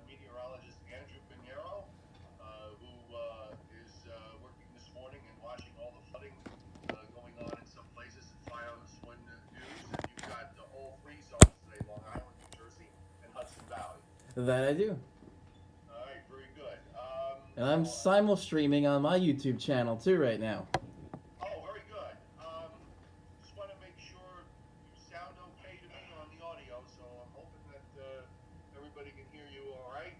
meteorologist Andrew Pinheiro, who is working this morning and watching all the flooding going on in some places in Fios One News. And you've got all three zones today: Long Island, New Jersey, and Hudson Valley. That I do. All right, very good. And I'm simul streaming on my YouTube channel too right now. Oh, very good. Just want to make sure you sound okay to me on the audio, so I'm hoping that everybody can hear you all right.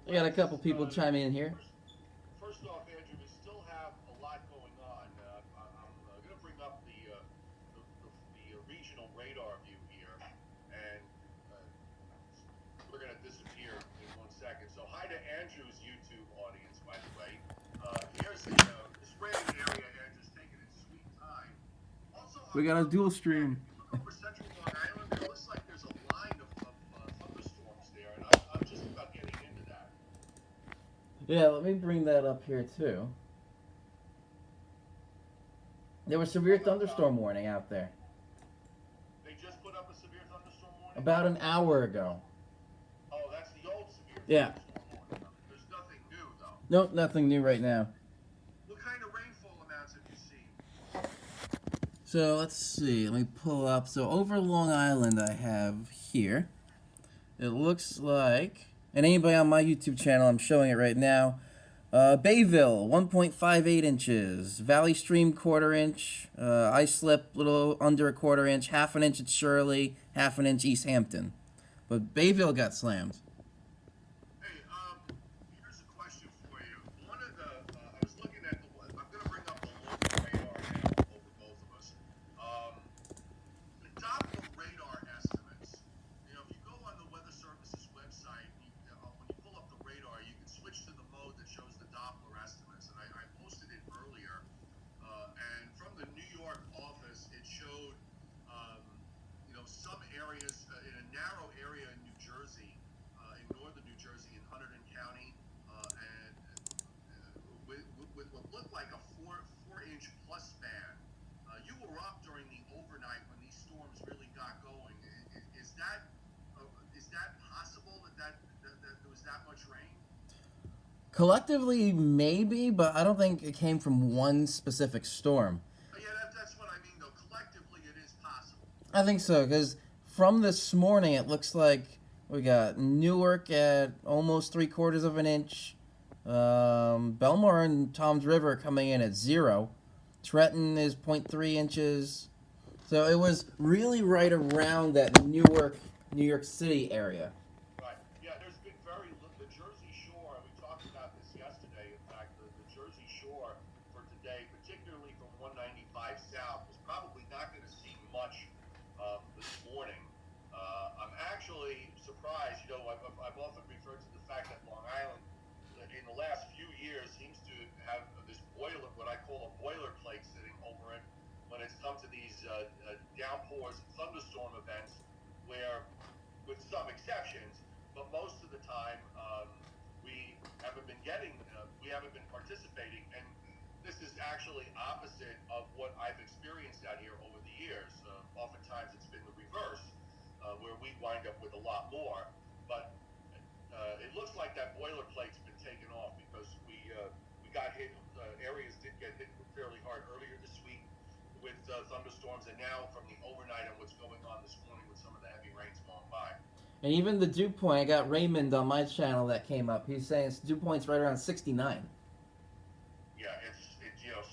I got a couple people chiming in here. First off, Andrew, we still have a lot going on. I'm going to bring up the regional radar view here, and we're going to disappear in 1 second. So hi to Andrew's YouTube audience, by the way. Here's this random area Andrew's taking its sweet time. Also, We got a dual stream. If you look over central Long Island, it looks like there's a line of thunderstorms there, and I'm just about getting into that. Yeah, let me bring that up here too. There was severe thunderstorm warning out there They just put up a severe thunderstorm warning? about an hour ago. Oh, that's the old severe Yeah. thunderstorm warning. There's nothing new, though. Nope, nothing new right now. What kind of rainfall amounts have you seen? So let's see. Let me pull up. So over Long Island, I have here. It looks like, and anybody on my YouTube channel, I'm showing it right now. Bayville, 1.58 inches. Valley Stream, 1/4 inch. Islip, little under a 1/4 inch. 1/2 inch at Shirley. 1/2 inch East Hampton. But Bayville got slammed. Hey, here's a question for you. One of the, I was looking at I'm going to bring up the local radar now over both of us. The Doppler radar estimates. You know, if you go on the Weather Service's website, when you pull up the radar, you can switch to the mode that shows the Doppler estimates. And I posted it earlier. And from the New York office, it showed, some areas in a narrow area in New Jersey, in northern New Jersey, in Hunterdon County, and with what looked like a four-inch plus span. You were up during the overnight when these storms really got going. Is that possible that there was that much rain? Collectively, maybe, but I don't think it came from one specific storm. Yeah, that's what I mean, though. Collectively, it is possible. I think so, because from this morning, it looks like we got Newark at almost 3/4 of an inch. Belmar and Toms River coming in at 0. Trenton is 0.3 inches. So it was really right around that Newark, New York City area. Right. Yeah, there's been the Jersey Shore, and we talked about this yesterday. In fact, the Jersey Shore for today, particularly from 195 south, is probably not going to see much this morning. I'm actually surprised. I've often referred to the fact that Long Island, in the last few years, seems to have this what I call a boilerplate sitting over it when it's come to these downpours and thunderstorm events, where, with some exceptions, but most of the time, we haven't been participating, and this is actually opposite of what I've experienced out here over the years. Oftentimes it's been the reverse, where we wind up with a lot more, but it looks like that boilerplate's been taken off because we got hit, areas did get hit fairly hard earlier this week with thunderstorms, and now from the overnight and what's going on this morning with some of the heavy rains going by. And even the dew point, I got Raymond on my channel that came up. He's saying dew point's right around 69. Yeah, it's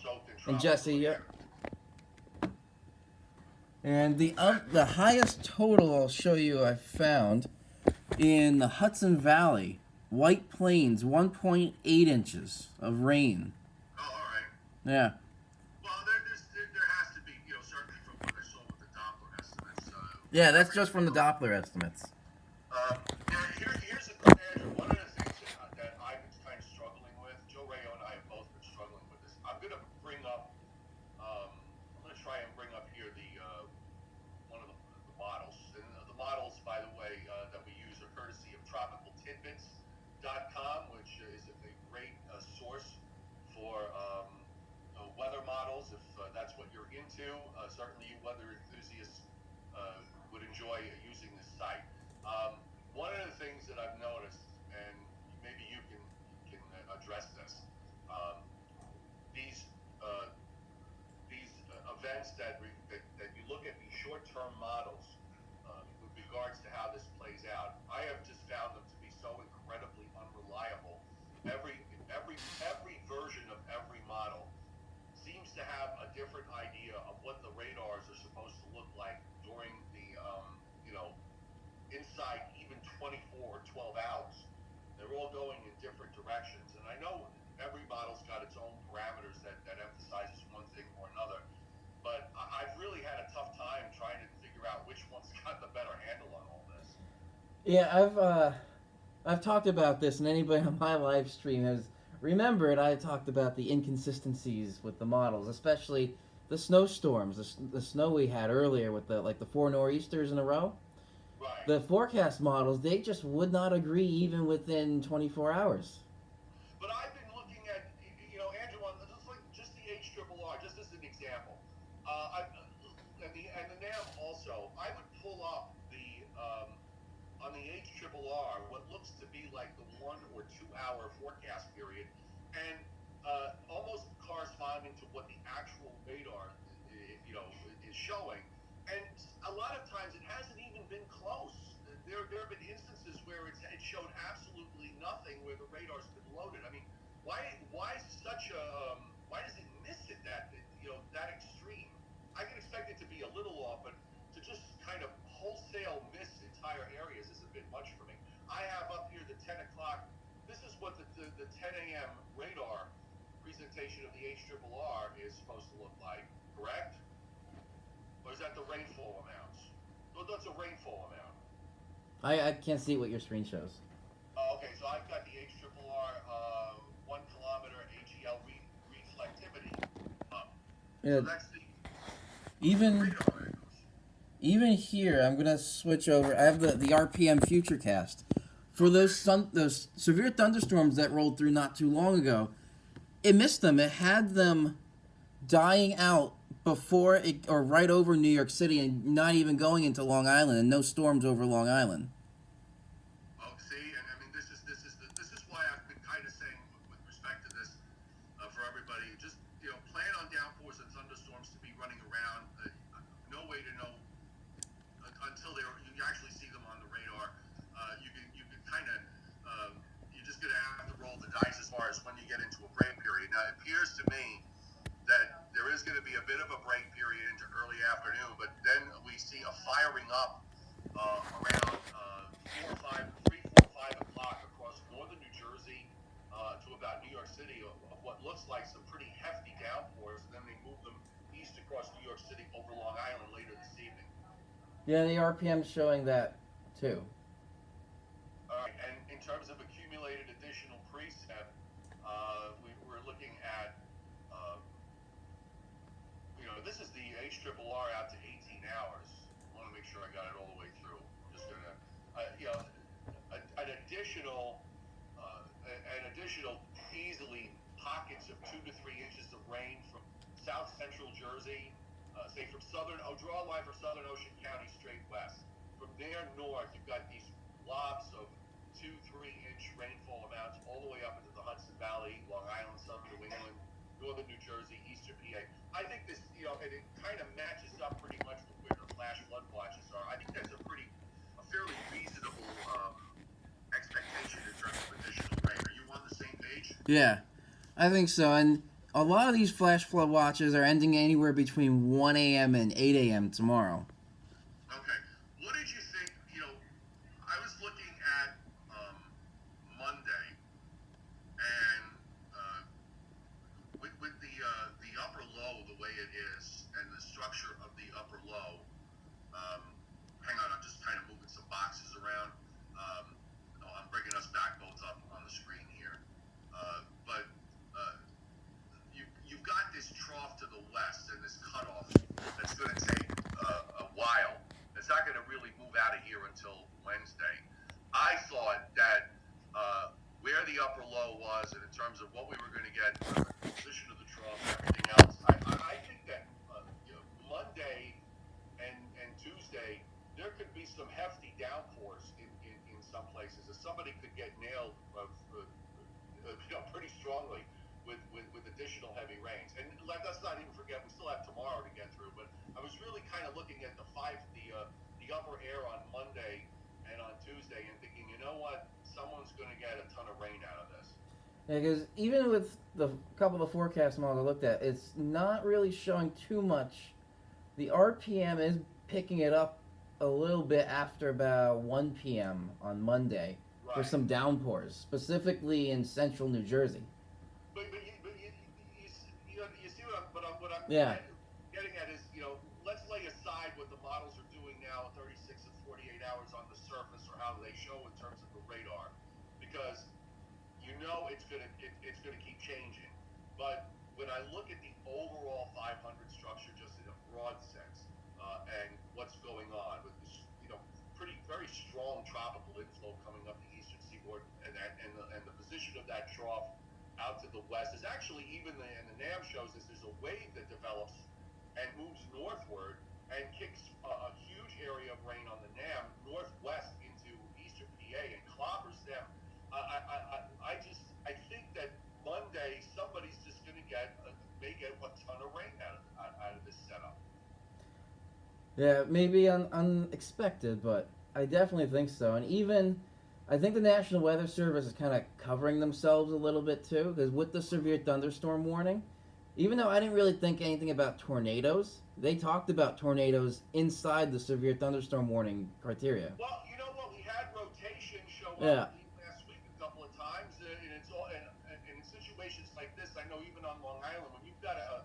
soaked in tropical And Jesse, air. And the highest total I'll show you I found in the Hudson Valley, White Plains, 1.8 inches of rain. Oh, all right. Yeah. Well, there has to be, certainly from what I saw with the Doppler estimates. Yeah, that's just from the Doppler estimates. Here's Andrew, one of the things that I've been kind of struggling with. Joe Rayo and I have both been struggling with this. I'm going to try and bring up here one of the models. And the models, by the way, that we use are courtesy of tropicaltidbits.com, which is a great source for weather models, if that's what you're into. Certainly you weather enthusiasts would enjoy using this site. one of the things that I've noticed, and maybe you can address this, um, these uh, events that you look at these short-term models with regards to how this plays out. I have just found them to be so incredibly unreliable. Every version of every model seems to have a different idea of what the radars are supposed to look like during the inside even 24 or 12 hours. They're all going in different directions, and I know every model's got its own parameters that emphasizes one thing or another. But I've really had a tough time trying to figure out which one's got the better handle on all this. Yeah, I've talked about this, and anybody on my live stream has remembered I talked about the inconsistencies with the models, especially the snowstorms, the snow we had earlier with the 4 nor'easters in a row. Right. The forecast models, they just would not agree even within 24 hours. But I've been looking at, Andrew, on just the HRRR, just as an example. And the NAM also, I would pull up on the HRRR what looks to be like the 1 or 2 hour forecast period, and almost corresponding to what the actual radar, is showing. And a lot of times it hasn't even been close. There have been instances where it showed absolutely nothing where the radar's been loaded. I mean, why does it miss it that extreme? I can expect it to be a little off, but to just kind of wholesale miss entire areas is a bit much for me. I have up here the 10 o'clock. This is what the 10 a.m. radar presentation of the HRRR is supposed to look like, correct? Or is that the rainfall amounts? Well, that's a rainfall amount. I can't see what your screen shows. Oh, okay, so I've got the HRRR 1 kilometer AGL reflectivity up. Yeah. So that's the Even radar. even here, I'm gonna switch over. I have the RPM Futurecast for those severe thunderstorms that rolled through not too long ago. It missed them. It had them dying out before it, or right over New York City, and not even going into Long Island, and no storms over Long Island. Oh, see, and I mean, this is why I've been kind of saying with respect to this for everybody, just plan on downpours and thunderstorms to be running around. No way to know until you actually see them on the radar. You can kind of you're just gonna have to roll the dice as far as when you get into a break period. Now, it appears to me that there is going to be a bit of a break period into early afternoon, but then we see a firing up around 3, 4, 5 o'clock across northern New Jersey to about New York City of what looks like some pretty hefty downpours, and then they move them east across New York City over Long Island later this evening. Yeah, the RPM's showing that too. All right, and in terms of accumulated additional precip, we're looking at this is the HRRR out to 18 hours. I want to make sure I got it all the way through. I'm just going to, an additional easily pockets of 2 to 3 inches of rain from south central Jersey, say from draw a line for southern Ocean County straight west. From there north, you've got these blobs of 2, 3-inch rainfall amounts all the way up into the Hudson Valley, Long Island, southern New England, northern New Jersey, eastern PA. I think this, and it kind of matches up pretty much with where the flash flood watches are. I think that's a fairly reasonable expectation in terms of additional rain. Are you on the same page? Yeah, I think so. And a lot of these flash flood watches are ending anywhere between 1 a.m. and 8 a.m. tomorrow. Okay. What did you think? I was looking at Monday, and with the upper low the way it is, and the structure of the upper low. Hang on, I'm just kind of moving some boxes around. I'm bringing us back both up on the screen here. But you've got this trough to the west and this cutoff that's going to take a while. It's not places is somebody could get nailed, pretty strongly with additional heavy rains. And let's not even forget, we still have tomorrow to get through. But I was really kind of looking at the upper air on Monday and on Tuesday and thinking, you know what, someone's going to get a ton of rain out of this. Yeah, because even with the couple of forecast models I looked at, it's not really showing too much. The RPM is picking it up a little bit after about 1 p.m. on Monday for Right. some downpours, specifically in central New Jersey. But you see what I'm Yeah. getting at is, let's lay aside what the models are doing now, 36 and 48 hours on the surface, or how they show in terms of the radar, because it's gonna keep changing. But when I look at the overall 500 structure, just in a broad sense, and what's going on with this, very strong tropical inflow coming up the eastern seaboard, and the position of that trough out to the west is actually, even and the NAM shows us, there's a wave that develops and moves northward and kicks a huge area of rain on the NAM northwest into eastern PA and clobbers them. I think that Monday somebody's just going to may get a ton of rain out of this setup. Yeah, maybe unexpected, but I definitely think so. And even, I think the National Weather Service is kind of covering themselves a little bit too, because with the severe thunderstorm warning, even though I didn't really think anything about tornadoes, they talked about tornadoes inside the severe thunderstorm warning criteria. Well, you know what? We had rotation show up last week a couple of times, and it's all and in situations like this. I know even on Long Island, when you've got a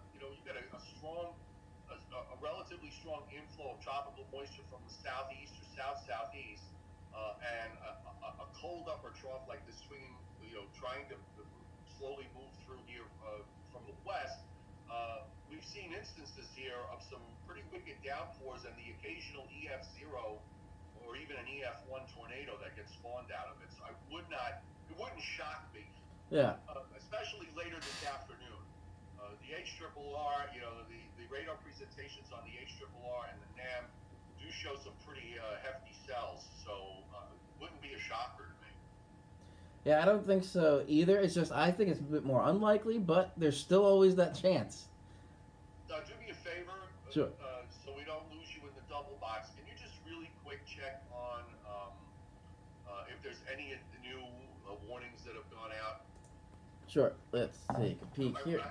relatively strong inflow of tropical moisture from the southeast or southeast, and a cold upper trough like this swinging, trying to slowly move through here from the west. We've seen instances here of some pretty wicked downpours and the occasional EF0 or even an EF1 tornado that gets spawned out of it. So it wouldn't shock me, especially later this afternoon. The HRRR, the radar presentations on the HRRR and the NAM do show some pretty hefty cells, so it wouldn't be a shocker to me. Yeah, I don't think so either. It's just, I think it's a bit more unlikely, but there's still always that chance. Do me a favor, Sure. So we don't lose you in the double box. Can you just really quick check on if there's any new warnings that have gone out? Sure. Let's take a peek here.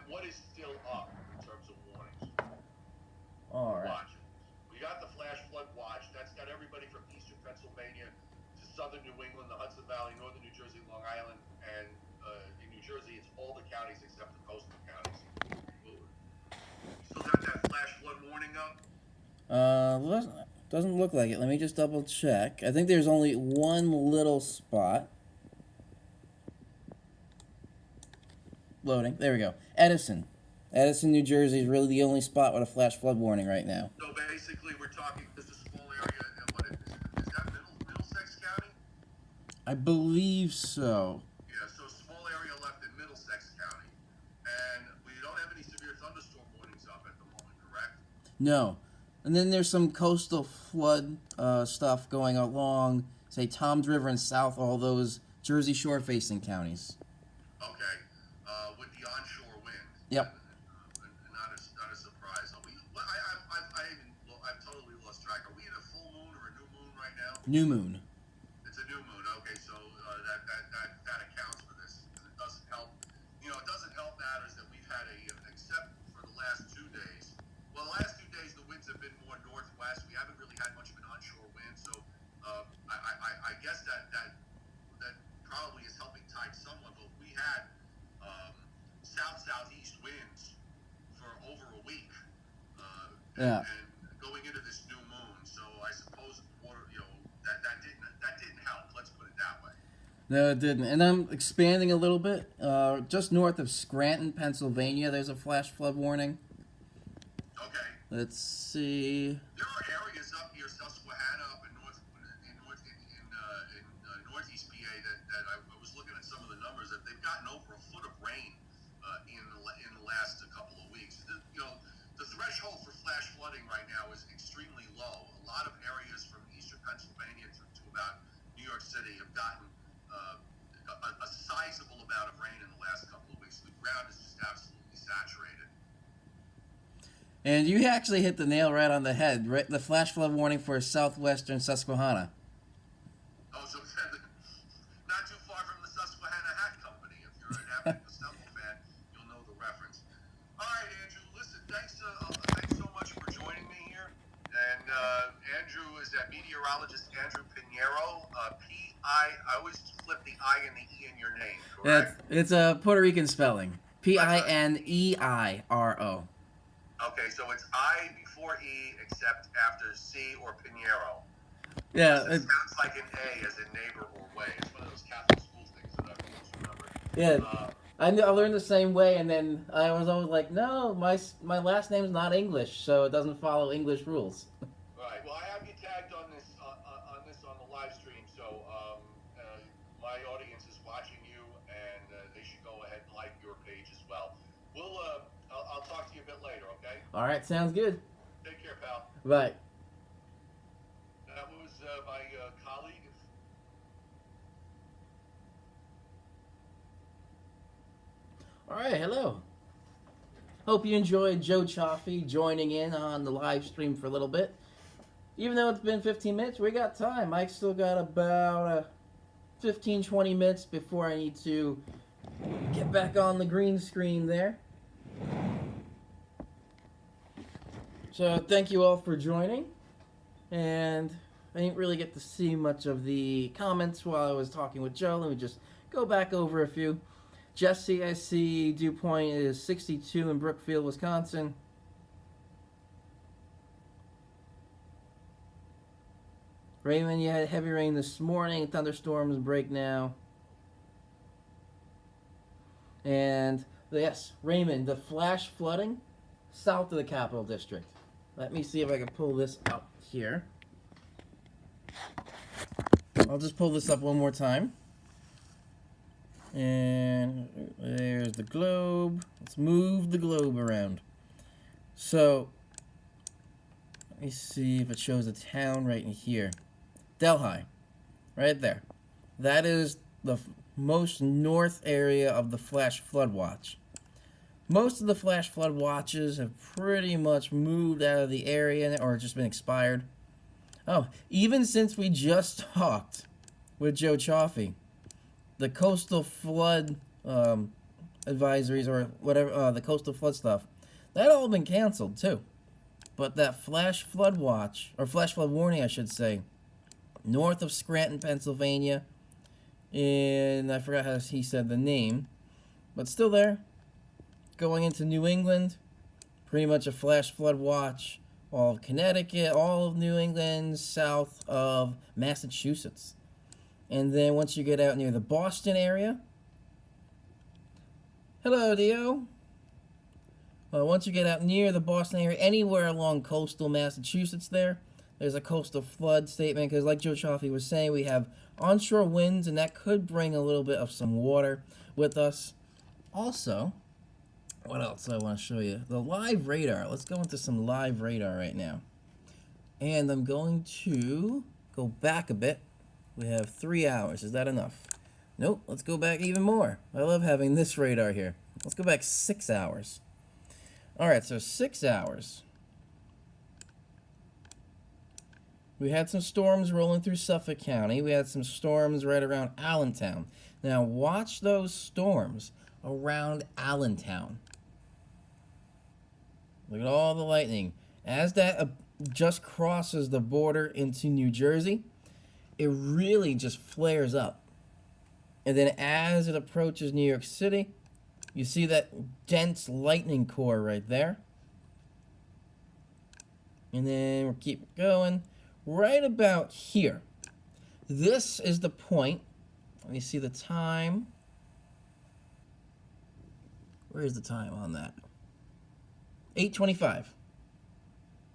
What is still up in terms of warnings? All right. Watch. We got the flash flood watch. That's got everybody from eastern Pennsylvania to southern New England, the Hudson Valley, northern New Jersey, Long Island, and in New Jersey, it's all the counties except the coastal counties. Still got that flash flood warning up? Doesn't look like it. Let me just double check. I think there's only one little spot. Loading. There we go. Edison, New Jersey is really the only spot with a flash flood warning right now. So basically, we're talking, this is a small area, and what is that Middlesex County? I believe so. Yeah, so small area left in Middlesex County, and we don't have any severe thunderstorm warnings up at the moment, correct? No. And then there's some coastal flood stuff going along, say, Tom's River and south, all those Jersey Shore facing counties. Okay, with the onshore wind. Yep. Not a surprise. I've totally lost track. Are we in a full moon or a new moon right now? New moon. It's a new moon. Okay, so that accounts for this. It doesn't help. It doesn't help matters that we've had except for the last 2 days. Well, the last 2 days the winds have been more northwest. We haven't really had much of an onshore wind, so I guess that probably is helping tide somewhat. But we had southeast winds for over a week, and going into this new moon. So I suppose water, that didn't help. Let's put it that way. No, it didn't. And I'm expanding a little bit. Just north of Scranton, Pennsylvania, there's a flash flood warning. Okay. Let's see. There are areas up here, Susquehanna, up in northeast PA, that I was looking at some of the numbers that they've gotten over a foot of rain in the last couple of weeks. The threshold for flash flooding right now is extremely low. A lot of areas from eastern Pennsylvania to about New York City have gotten a sizable amount of rain in the last couple of weeks. The ground is just absolutely saturated. And you actually hit the nail right on the head. Right, the flash flood warning for southwestern Susquehanna. Oh, so not too far from the Susquehanna Hat Company. If you're an Abbott Costello fan, you'll know the reference. All right, Andrew. Listen, thanks so much for joining me here. And Andrew is that meteorologist Andrew Pinheiro. I always flip the I and the E in your name, correct? It's a Puerto Rican spelling. Pineiro. Okay, so it's I before E, except after C or Pinheiro. Yeah. It sounds like an A as in neighbor or way. It's one of those Catholic school things that I've always remembered. Yeah. I learned the same way, and then I was always like, no, my last name's not English, so it doesn't follow English rules. Right. Well, I have you tagged on this on the live stream, so my audience is watching you, and they should go ahead and like your page as well. I'll talk to you a bit later, okay? All right, sounds good. Take care, pal. Bye. That was my colleague. All right, hello. Hope you enjoyed Joe Cioffi joining in on the live stream for a little bit. Even though it's been 15 minutes, we got time. I still got about 15-20 minutes before I need to get back on the green screen there. So thank you all for joining. And I didn't really get to see much of the comments while I was talking with Joe. Let me just go back over a few. Jesse, I see dew point is 62 in Brookfield, Wisconsin. Raymond, you had heavy rain this morning. Thunderstorms break now. And yes, Raymond, the flash flooding south of the Capital District. Let me see if I can pull this up here. I'll just pull this up one more time. And there's the globe. Let's move the globe around. So, let me see if it shows a town right in here. Delhi, right there. That is the most north area of the flash flood watch. Most of the flash flood watches have pretty much moved out of the area or just been expired. Oh, even since we just talked with Joe Cioffi, the coastal flood advisories or whatever, the coastal flood stuff, that all been canceled too. But that flash flood watch, or flash flood warning I should say, north of Scranton, Pennsylvania, and I forgot how he said the name, but still there. Going into New England, pretty much a flash flood watch. All of Connecticut, all of New England, south of Massachusetts. And then once you get out near the Boston area, hello, Dio. Once you get out near the Boston area, anywhere along coastal Massachusetts there's a coastal flood statement, because like Joe Cioffi was saying, we have onshore winds, and that could bring a little bit of some water with us. Also, what else I want to show you? The live radar. Let's go into some live radar right now. And I'm going to go back a bit. We have 3 hours. Is that enough? Nope. Let's go back even more. I love having this radar here. Let's go back 6 hours. All right, so 6 hours. We had some storms rolling through Suffolk County. We had some storms right around Allentown. Now watch those storms around Allentown. Look at all the lightning. As that just crosses the border into New Jersey, it really just flares up. And then as it approaches New York City, you see that dense lightning core right there. And then we'll keep going. Right about here. This is the point. Let me see the time. Where is the time on that? 8:25.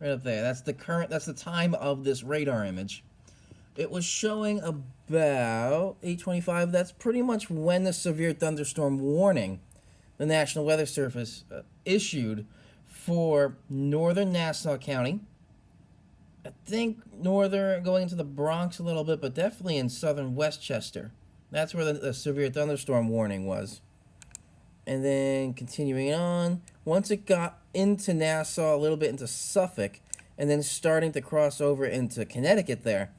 Right up there. That's the time of this radar image. It was showing about 8:25. That's pretty much when the severe thunderstorm warning the National Weather Service issued for northern Nassau County, I think northern, going into the Bronx a little bit, but definitely in southern Westchester. That's where the severe thunderstorm warning was. And then continuing on, once it got into Nassau, a little bit into Suffolk, and then starting to cross over into Connecticut there,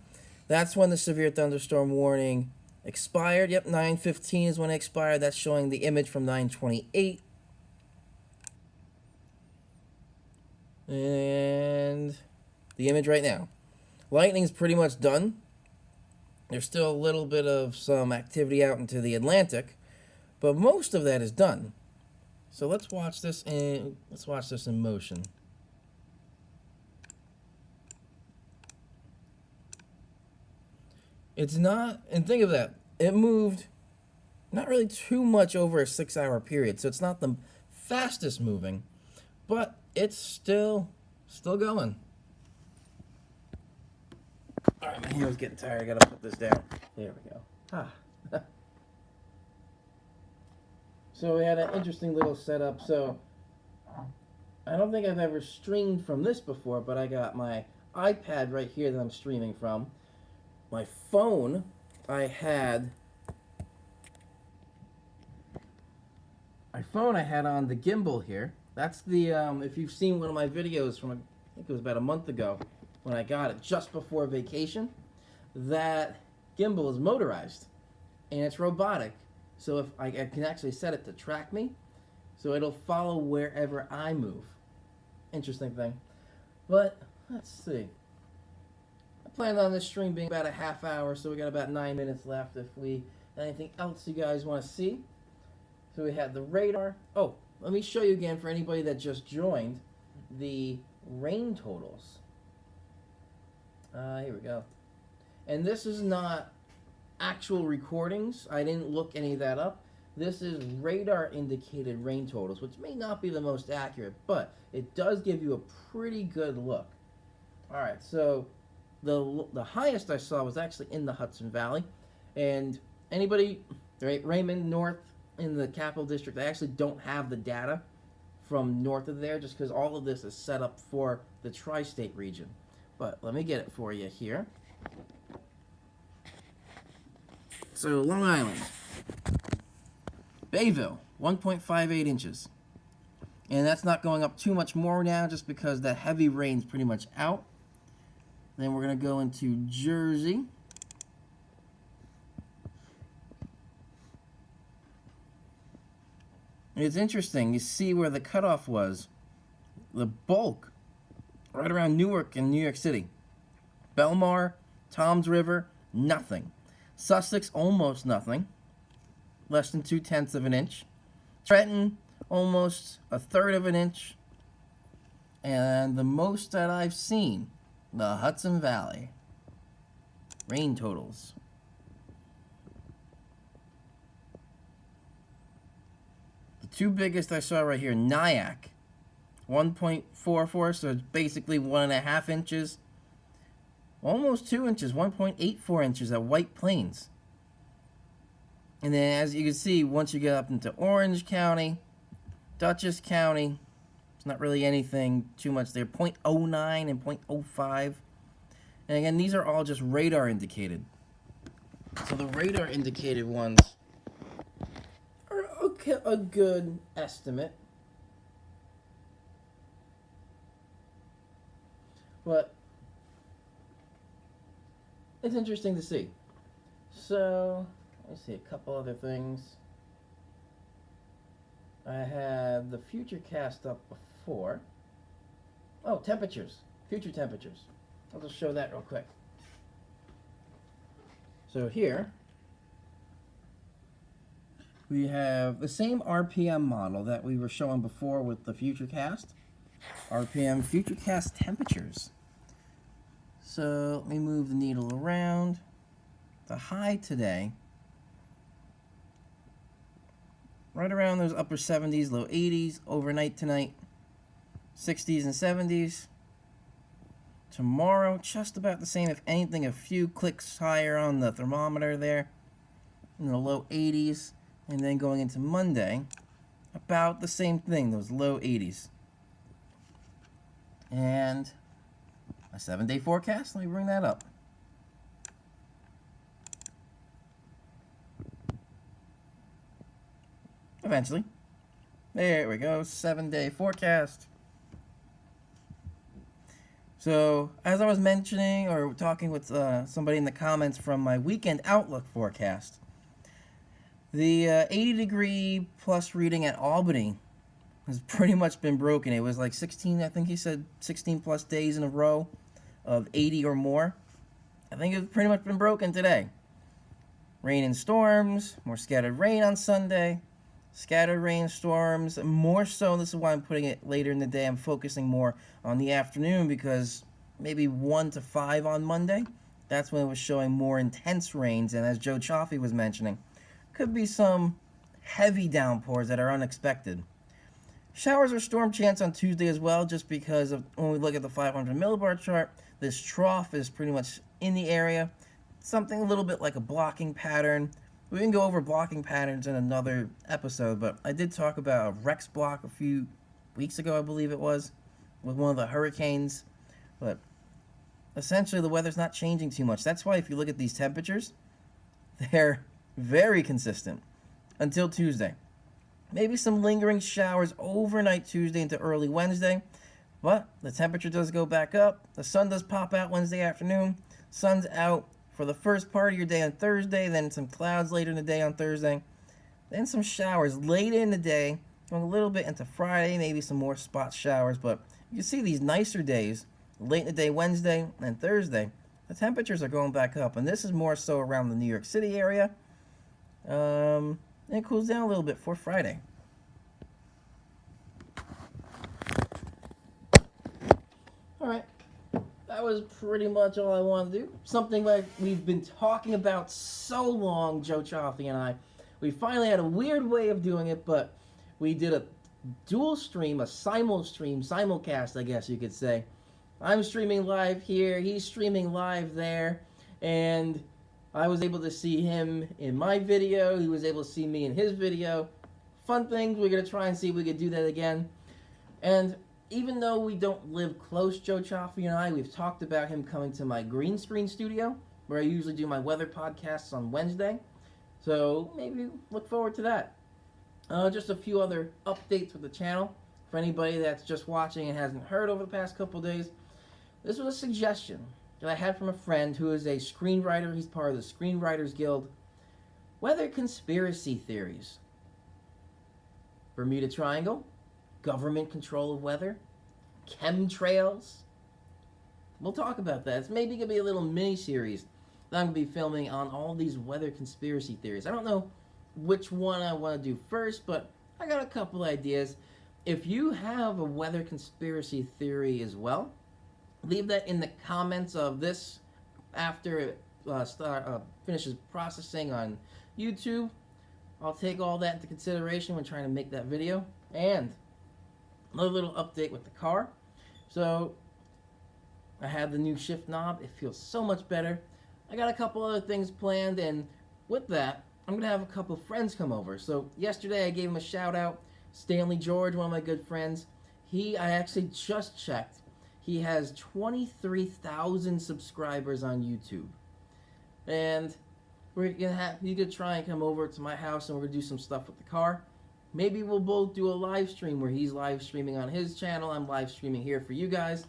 that's when the severe thunderstorm warning expired. Yep, 9:15 is when it expired. That's showing the image from 9:28. And the image right now. Lightning's pretty much done. There's still a little bit of some activity out into the Atlantic, but most of that is done. So let's watch this in motion. It's not, and think of that, it moved not really too much over a 6-hour period, so it's not the fastest moving, but it's still going. All right, my hand's getting tired. I gotta put this down. There we go. Ah. So we had an interesting little setup. So I don't think I've ever streamed from this before, but I got my iPad right here that I'm streaming from. My phone, I had on the gimbal here. That's the, if you've seen one of my videos from, I think it was about a month ago, when I got it just before vacation, that gimbal is motorized, and it's robotic. So if I can actually set it to track me, so it'll follow wherever I move. Interesting thing. But, let's see. I planned on this stream being about a half hour, so we got about 9 minutes left. If we, anything else you guys want to see. So we had the radar. Oh, let me show you again for anybody that just joined the rain totals. Here we go. And this is not actual recordings. I didn't look any of that up. This is radar indicated rain totals, which may not be the most accurate, but it does give you a pretty good look. All right, so the highest I saw was actually in the Hudson Valley, and anybody, right, Raymond North in the Capital District, they actually don't have the data from north of there, just because all of this is set up for the tri-state region. But let me get it for you here. So Long Island, Bayville, 1.58 inches. And that's not going up too much more now, just because that heavy rain's pretty much out. Then we're going to go into Jersey. It's interesting. You see where the cutoff was. The bulk, right around Newark in New York City. Belmar, Toms River, nothing. Sussex, almost nothing. Less than 0.2 of an inch. Trenton, almost 1/3 of an inch. And the most that I've seen, the Hudson Valley. Rain totals. The two biggest I saw right here, Nyack, 1.44, so it's basically 1.5 inches. Almost 2 inches, 1.84 inches at White Plains. And then as you can see, once you get up into Orange County, Dutchess County, it's not really anything too much there. 0.09 and 0.05. And again, these are all just radar indicated. So the radar indicated ones are a good estimate. But it's interesting to see. So, let's see, a couple other things. I had the Futurecast up before. Oh, temperatures. Future temperatures. I'll just show that real quick. So here, we have the same RPM model that we were showing before with the Futurecast. RPM Futurecast temperatures. So let me move the needle around. The high today, right around those upper 70s, low 80s. Overnight tonight, 60s and 70s. Tomorrow, just about the same. If anything, a few clicks higher on the thermometer there, in the low 80s. And then going into Monday, about the same thing, those low 80s. And a 7-day forecast. Let me bring that up. Eventually. There we go, 7-day forecast. So, as I was mentioning or talking with somebody in the comments from my weekend outlook forecast, the 80-degree plus reading at Albany has pretty much been broken. It was like 16, I think he said 16 plus days in a row of 80 or more. I think it's pretty much been broken today. Rain and storms, more scattered rain on Sunday. Scattered rainstorms, more so, this is why I'm putting it later in the day. I'm focusing more on the afternoon because maybe 1 to 5 on Monday, that's when it was showing more intense rains, and as Joe Cioffi was mentioning, could be some heavy downpours that are unexpected. Showers or storm chance on Tuesday as well, just because of when we look at the 500 millibar chart, this trough is pretty much in the area. Something a little bit like a blocking pattern. We can go over blocking patterns in another episode, but I did talk about a Rex block a few weeks ago, I believe it was, with one of the hurricanes. But essentially, the weather's not changing too much. That's why if you look at these temperatures, they're very consistent until Tuesday. Maybe some lingering showers overnight Tuesday into early Wednesday, but the temperature does go back up. The sun does pop out Wednesday afternoon. Sun's out for the first part of your day on Thursday, then some clouds later in the day on Thursday, then some showers late in the day, going a little bit into Friday, maybe some more spot showers, but you can see these nicer days, late in the day Wednesday and Thursday, the temperatures are going back up, and this is more so around the New York City area, and it cools down a little bit for Friday. Alright. That was pretty much all I wanted to do. Something like we've been talking about so long, Joe Cioffi and I. We finally had a weird way of doing it, but we did a dual stream, a simulcast, I guess you could say. I'm streaming live here, he's streaming live there, and I was able to see him in my video, he was able to see me in his video. Fun things, we're going to try and see if we could do that again. And even though we don't live close, Joe Cioffi and I, we've talked about him coming to my green screen studio, where I usually do my weather podcasts on Wednesday. So maybe look forward to that. Just a few other updates with the channel. For anybody that's just watching and hasn't heard over the past couple of days, this was a suggestion that I had from a friend who is a screenwriter. He's part of the Screenwriters Guild. Weather conspiracy theories. Bermuda Triangle. Government control of weather, chemtrails. We'll talk about that. It's maybe going to be a little mini-series that I'm going to be filming on all these weather conspiracy theories. I don't know which one I want to do first, but I got a couple ideas. If you have a weather conspiracy theory as well, leave that in the comments of this after it finishes processing on YouTube. I'll take all that into consideration when trying to make that video. And another little update with the car. So I have the new shift knob. It feels so much better. I got a couple other things planned, and with that, I'm going to have a couple of friends come over. So yesterday I gave him a shout out. Stanley George, one of my good friends. I actually just checked. He has 23,000 subscribers on YouTube. And he's going to try and come over to my house, and we're going to do some stuff with the car. Maybe we'll both do a live stream where he's live streaming on his channel, I'm live streaming here for you guys.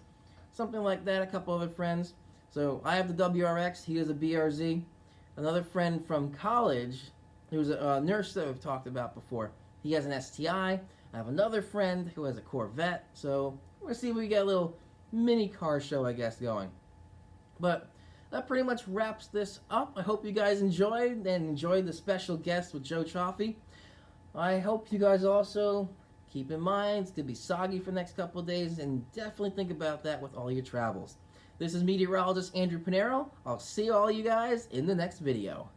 Something like that, a couple other friends. So I have the WRX, he has a BRZ. Another friend from college, who's a nurse that we've talked about before, he has an STI. I have another friend who has a Corvette. So we're going to see if we get a little mini car show, I guess, going. But that pretty much wraps this up. I hope you guys enjoyed the special guest with Joe Cioffi. I hope you guys also keep in mind it's going to be soggy for the next couple of days, and definitely think about that with all your travels. This is meteorologist Andrew Pinero. I'll see all you guys in the next video.